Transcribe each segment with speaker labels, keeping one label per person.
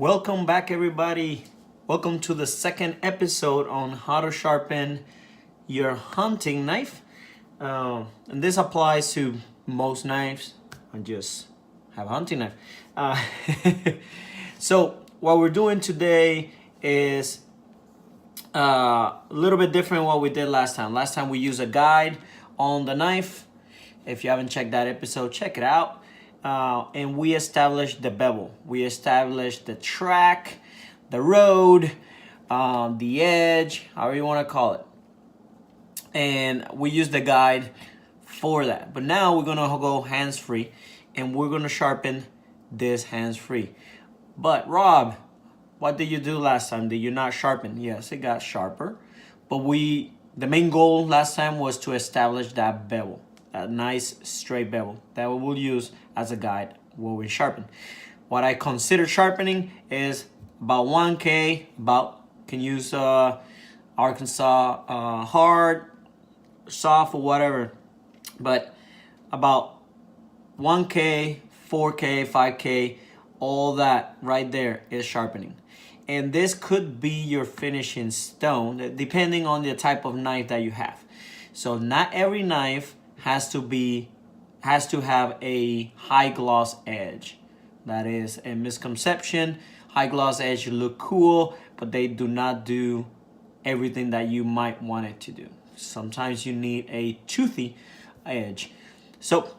Speaker 1: Welcome back, everybody. Welcome to the second episode on how to sharpen your hunting knife. And this applies to most knives. I just have a hunting knife. So what we're doing today is a little bit different what we did last time. Last time we used a guide on the knife. If you haven't checked that episode, check it out. And we established the bevel. We established the track, the road, the edge, however you want to call it. And we used the guide for that. But now we're going to go hands-free, and we're going to sharpen this hands-free. But Rob, what did you do last time? Did you not sharpen? Yes, it got sharper. But the main goal last time was to establish that bevel. A nice straight bevel that we will use as a guide when we sharpen. What I consider sharpening is about 1K, can use Arkansas hard, soft, or whatever, but about 1K, 4K, 5K, all that right there is sharpening. And this could be your finishing stone depending on the type of knife that you have. So not every knife has to have a high gloss edge. That is a misconception. High gloss edge look cool, but they do not do everything that you might want it to do. Sometimes you need a toothy edge. So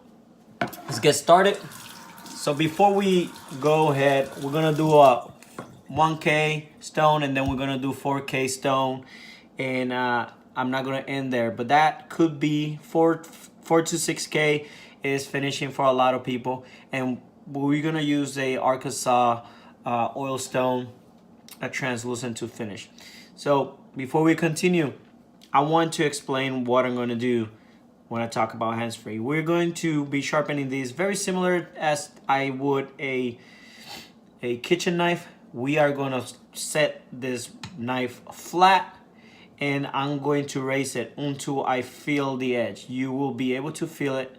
Speaker 1: let's get started. So before we go ahead, we're gonna do a 1K stone, and then we're gonna do 4K stone, and I'm not gonna end there, but that could be 4 to 6K is finishing for a lot of people. And we're gonna use a Arkansas oil stone, a translucent to finish. So before we continue, I want to explain what I'm gonna do when I talk about hands-free. We're going to be sharpening these very similar as I would a kitchen knife. We are gonna set this knife flat, and I'm going to raise it until I feel the edge. You will be able to feel it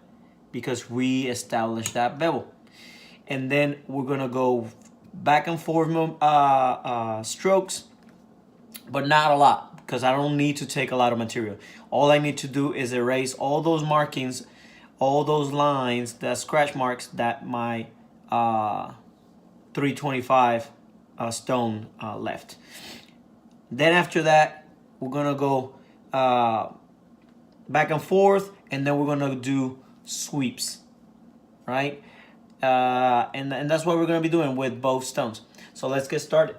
Speaker 1: because we established that bevel. And then we're gonna go back and forth strokes, but not a lot, because I don't need to take a lot of material. All I need to do is erase all those markings, all those lines, the scratch marks that my 325 stone left. Then after that, we're gonna go back and forth, and then we're gonna do sweeps, right? And that's what we're gonna be doing with both stones. So let's get started.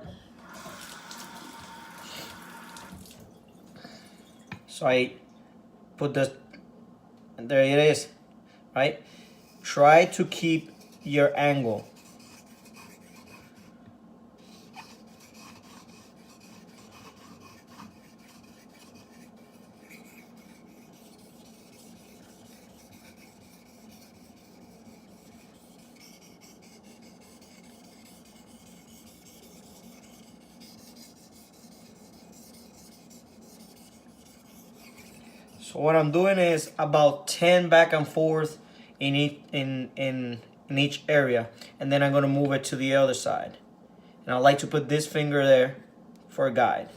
Speaker 1: So I put this, and there it is, right? Try to keep your angle. So what I'm doing is about 10 back and forth in each area, and then I'm going to move it to the other side. And I like to put this finger there for a guide.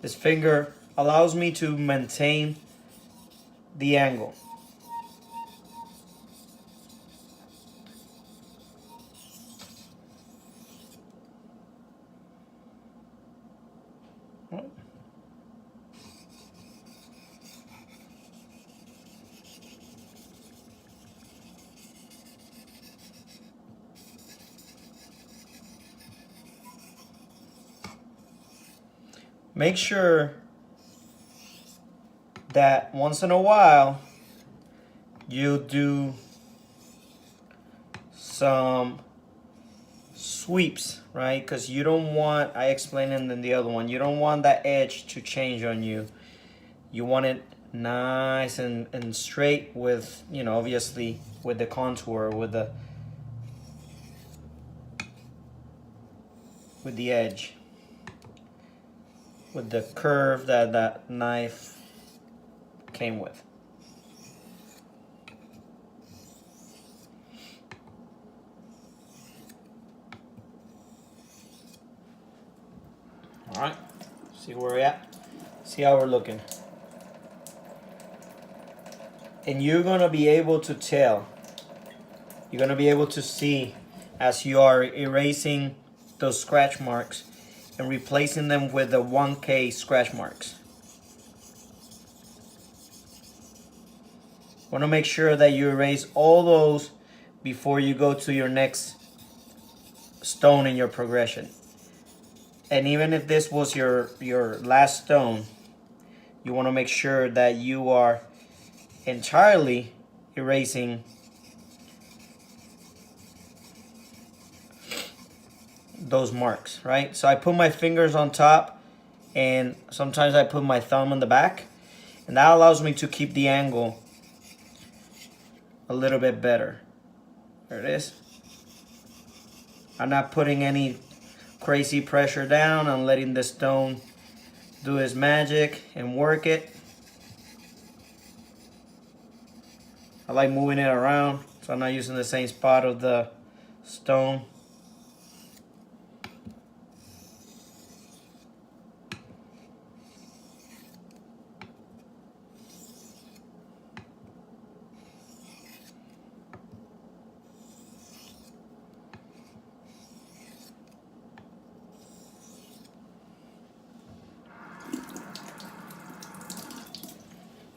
Speaker 1: This finger allows me to maintain the angle. Make sure that once in a while you do some sweeps, right? Because you don't want, I explained it in the other one, you don't want that edge to change on you. You want it nice and straight with, obviously with the contour, with the edge. with the curve that that knife came with. All right, see where we're at. See how we're looking. And you're gonna be able to tell. You're gonna be able to see as you are erasing those scratch marks and replacing them with the 1K scratch marks. Want to make sure that you erase all those before you go to your next stone in your progression. And even if this was your last stone, you want to make sure that you are entirely erasing those marks, right? So I put my fingers on top and sometimes I put my thumb on the back, and that allows me to keep the angle a little bit better. There it is. I'm not putting any crazy pressure down. I'm letting the stone do its magic and work it. I like moving it around so I'm not using the same spot of the stone.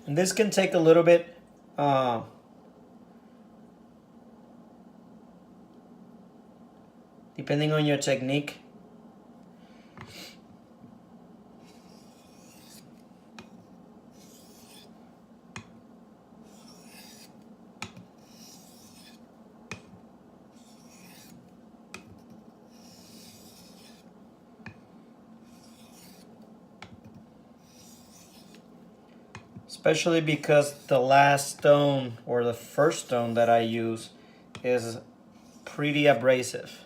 Speaker 1: And this can take a little bit depending on your technique. Especially because the last stone or the first stone that I use is pretty abrasive.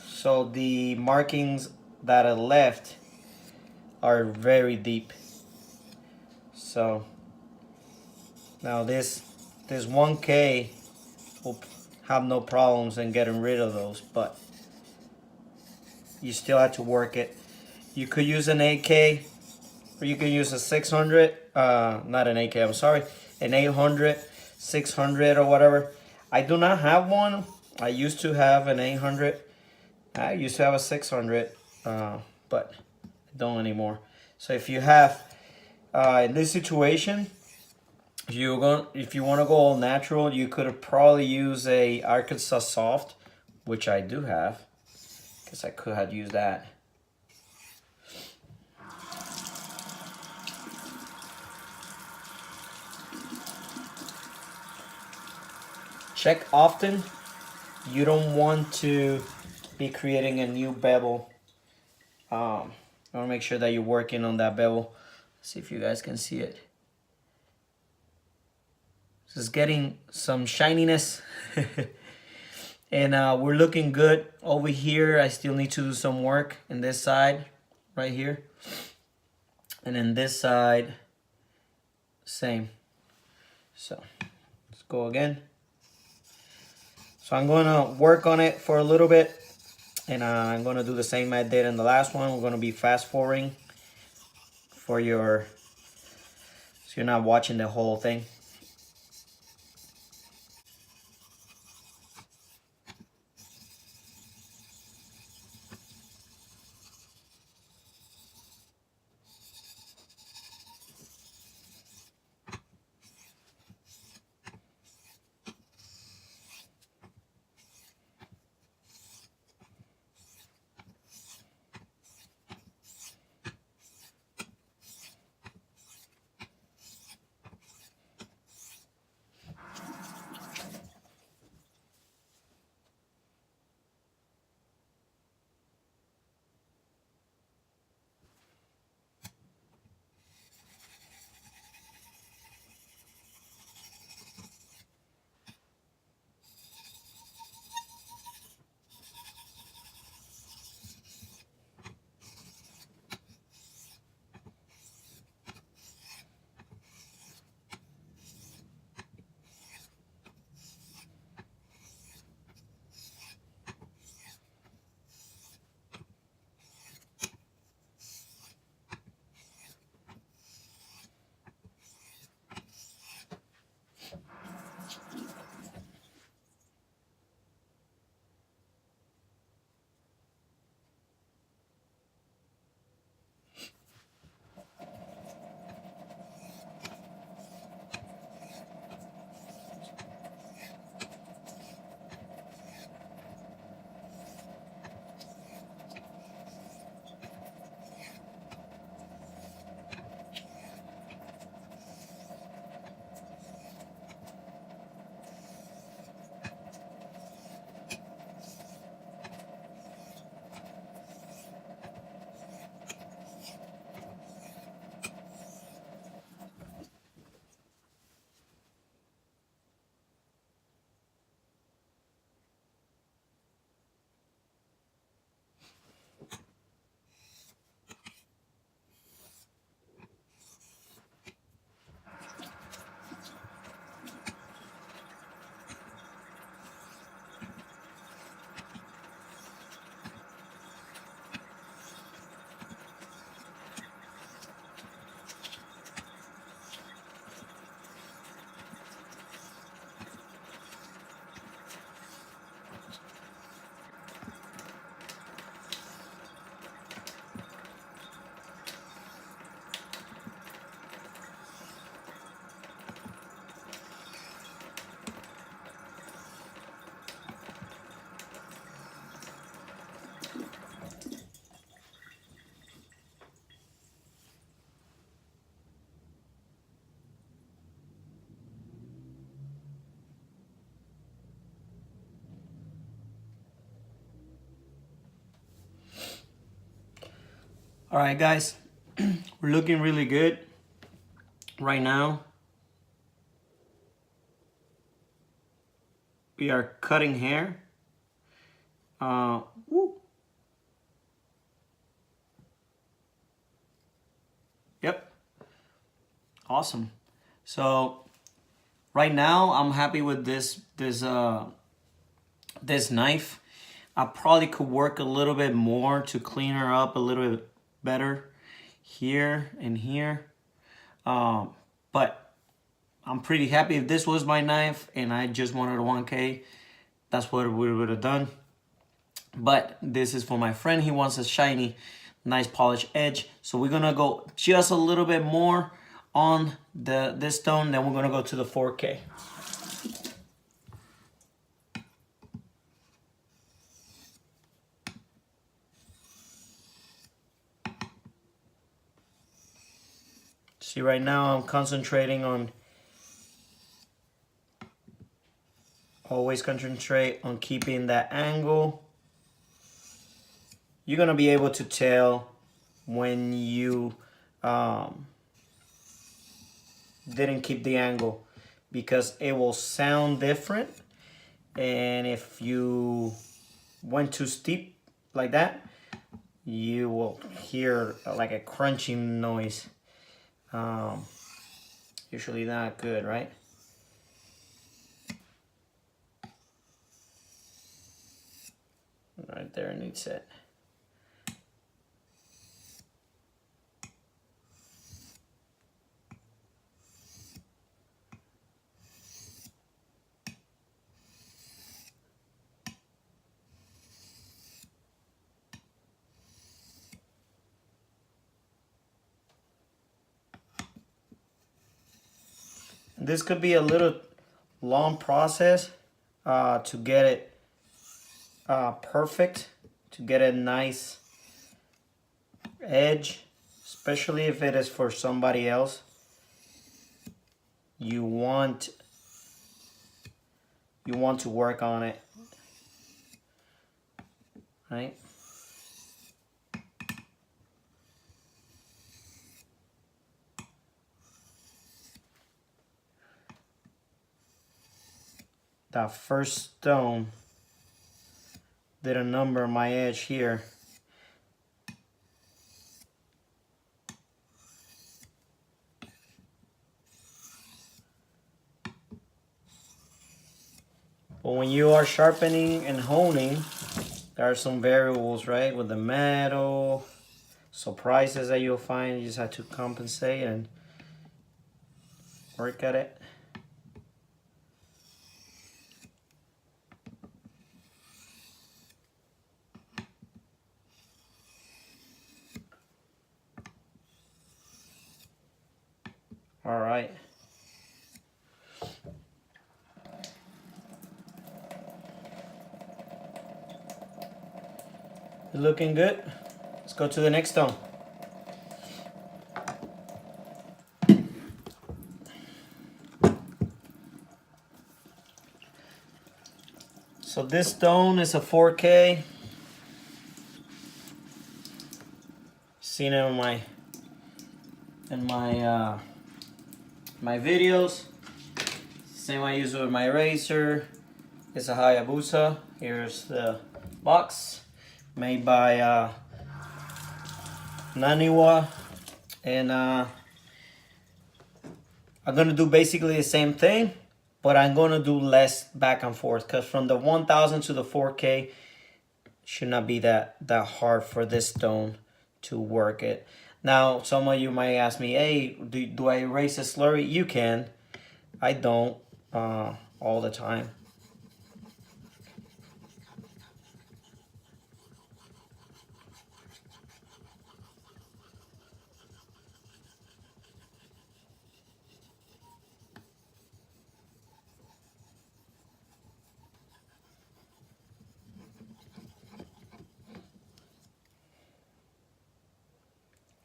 Speaker 1: So the markings that are left are very deep. So now this 1K will have no problems in getting rid of those, but you still have to work it. You could use an 8K or you can use a 600, not an 8K, I'm sorry, an 800, 600 or whatever. I do not have one. I used to have an 800. I used to have a 600, but I don't anymore. So if you have, in this situation, if you want to go all natural, you could probably use a Arkansas Soft, which I do have, because I could have used that. Check often. You don't want to be creating a new bevel. You want to make sure that you're working on that bevel. Let's see if you guys can see it. This is getting some shininess. And we're looking good over here. I still need to do some work in this side right here. And then this side, same. So let's go again. So I'm going to work on it for a little bit, and I'm going to do the same I did in the last one. We're going to be fast forwarding for your, so you're not watching the whole thing. All right, guys, we're looking really good right now. We are cutting hair. Woo. Yep. Awesome. So right now I'm happy with this knife. I probably could work a little bit more to clean her up a little bit better here and here. But I'm pretty happy. If this was my knife and I just wanted a 1K, that's what we would have done. But this is for my friend. He wants a shiny, nice polished edge. So we're gonna go just a little bit more on this stone, then we're gonna go to the 4K. See, right now I'm concentrating on, always concentrate on keeping that angle. You're gonna be able to tell when you didn't keep the angle, because it will sound different. And if you went too steep like that, you will hear like a crunching noise. Usually not good, right? Right there needs it. This could be a little long process to get it perfect, to get a nice edge, especially if it is for somebody else. You want to work on it, right? That first stone did a number on my edge here. But when you are sharpening and honing, there are some variables, right? With the metal, surprises that you'll find. You just have to compensate and work at it. All right. Looking good. Let's go to the next stone. So this stone is a 4K. Seen it in my videos. Same I use with my razor. It's a Hayabusa. Here's the box, made by Naniwa, and I'm gonna do basically the same thing, but I'm gonna do less back and forth, because from the 1000 to the 4K should not be that hard for this stone to work it. Now some of you might ask me, hey, do I erase a slurry? You can. I don't all the time.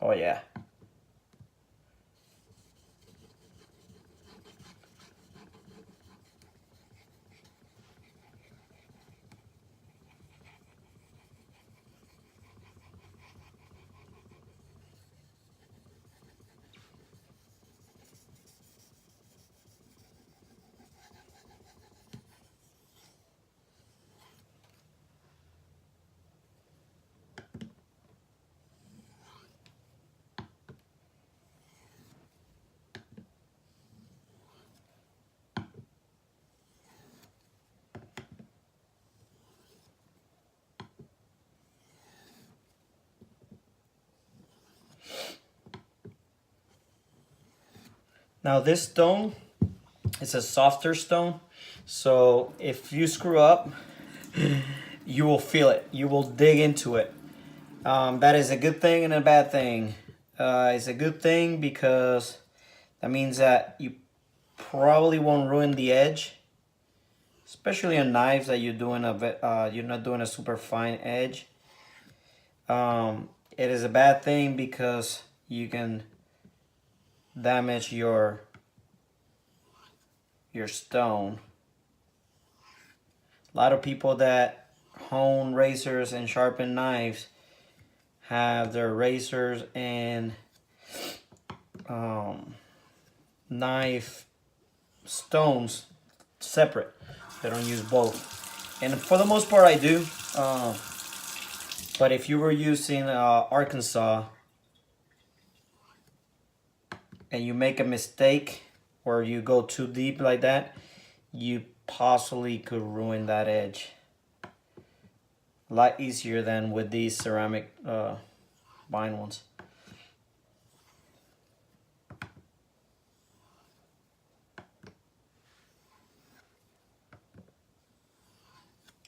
Speaker 1: Oh yeah. Now this stone is a softer stone, so if you screw up, you will feel it. You will dig into it. That is a good thing and a bad thing. It's a good thing because that means that you probably won't ruin the edge, especially on knives that you're doing you're not doing a super fine edge. It is a bad thing because you can damage your stone. A lot of people that hone razors and sharpen knives have their razors and knife stones separate. They don't use both. And for the most part I do. But if you were using Arkansas and you make a mistake or you go too deep like that, you possibly could ruin that edge. A lot easier than with these ceramic bind ones.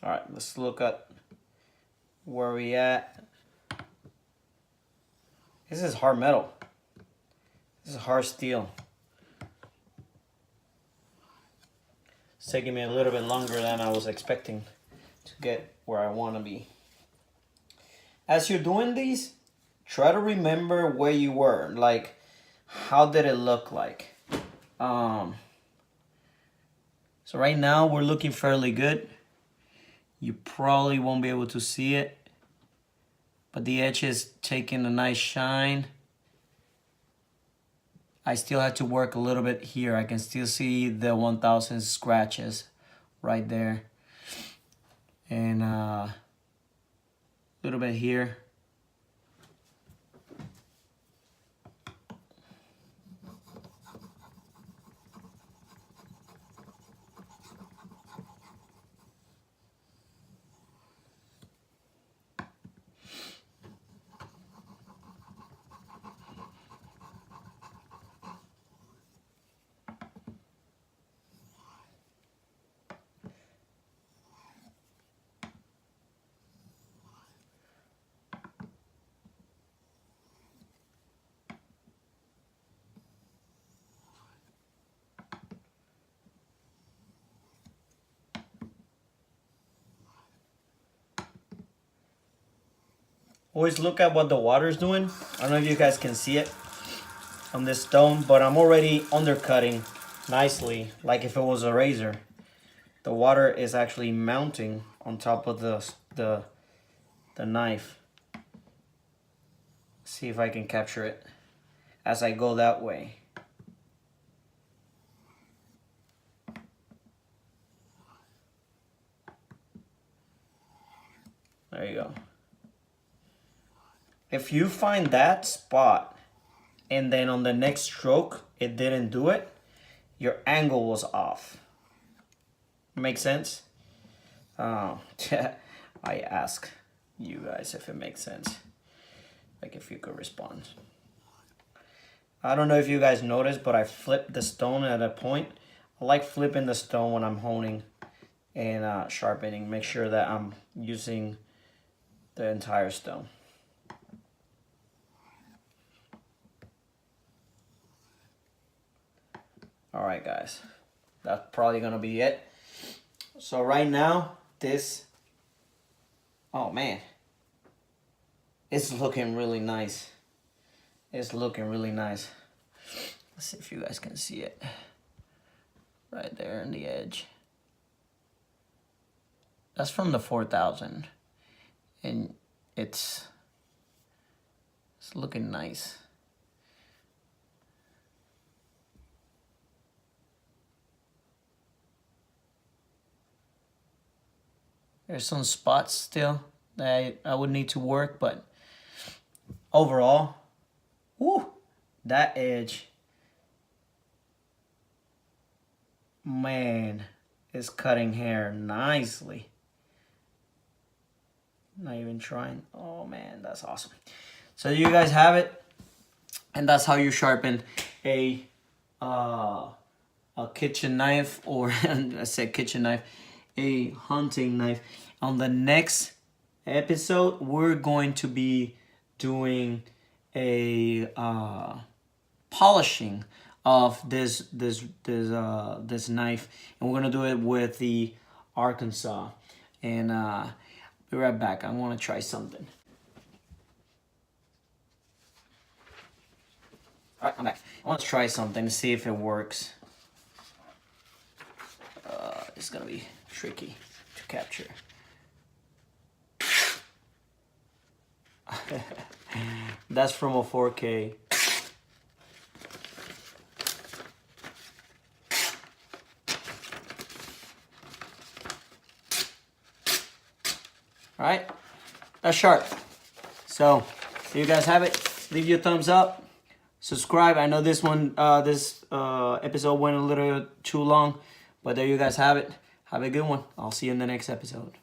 Speaker 1: All right, let's look at where we at. This is hard metal. This is hard steel. It's taking me a little bit longer than I was expecting to get where I want to be. As you're doing these, try to remember where you were. Like, how did it look like? So right now we're looking fairly good. You probably won't be able to see it, but the edge is taking a nice shine. I still have to work a little bit here. I can still see the 1000 scratches right there. And a little bit here. Always look at what the water's doing. I don't know if you guys can see it on this stone, but I'm already undercutting nicely, like if it was a razor. The water is actually mounting on top of the knife. See if I can capture it as I go that way. There you go. If you find that spot and then on the next stroke it didn't do it, your angle was off. Make sense? I ask you guys if it makes sense. Like if you could respond. I don't know if you guys noticed, but I flipped the stone at a point. I like flipping the stone when I'm honing and sharpening. Make sure that I'm using the entire stone. All right, guys, that's probably gonna be it. So right now, oh man, it's looking really nice. It's looking really nice. Let's see if you guys can see it. Right there on the edge. That's from the 4000, and it's looking nice. There's some spots still that I would need to work, but overall, whoo, that edge, man, is cutting hair nicely. Not even trying. Oh man, that's awesome. So you guys have it, and that's how you sharpen a a kitchen knife, or I said kitchen knife, a hunting knife. On the next episode, we're going to be doing a polishing of this knife, and we're gonna do it with the Arkansas. And be right back. I want to try something. All right, I'm back. I want to try something to see if it works. It's gonna be tricky to capture. That's from a 4K. All right, that's sharp. So there you guys have it. Leave your thumbs up. Subscribe. I know this one, this episode went a little too long, but there you guys have it. Have a good one. I'll see you in the next episode.